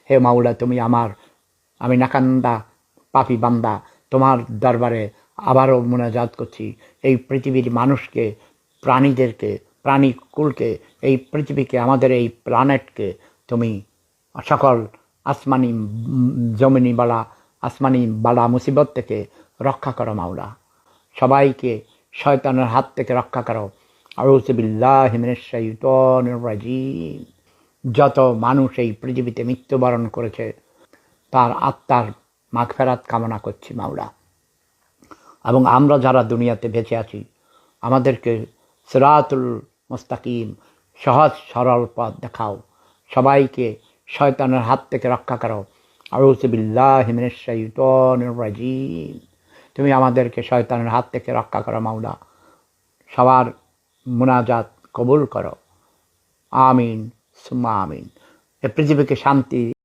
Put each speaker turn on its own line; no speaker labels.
হে মাওলা, আমি নাকান্দা পাপী বান্দা তোমার দরবারে আবারও মুনাজাত করছি। এই পৃথিবীর মানুষকে, প্রাণীদেরকে, প্রাণীকুলকে, এই পৃথিবীকে, আমাদের এই প্ল্যানেটকে তুমি সকল আসমানি জমিনি বালা, আসমানি বালা মুসিবত থেকে রক্ষা করো মাওলা। সবাইকে শয়তানের হাত থেকে রক্ষা করো। আউযু বিল্লাহি মিনাশ শাইতানির রাজিম। যত মানুষ এই পৃথিবীতে মৃত্যুবরণ করেছে তার আত্মার মাগফিরাত কামনা করছি মাওলা। এবং আমরা যারা দুনিয়াতে বেঁচে আছি আমাদেরকে সিরাতুল মুস্তাকিম, সহজ সরল পথ দেখাও। সবাইকে শয়তানের হাত থেকে রক্ষা করো। আউযু বিল্লাহি মিনাশ শাইতানির রাজিম। তুমি আমাদেরকে শয়তানের হাত থেকে রক্ষা করো মাওলা। সবার মুনাজাত কবুল করো। আমিন সুম্মা আমিন। এ পৃথিবীকে শান্তি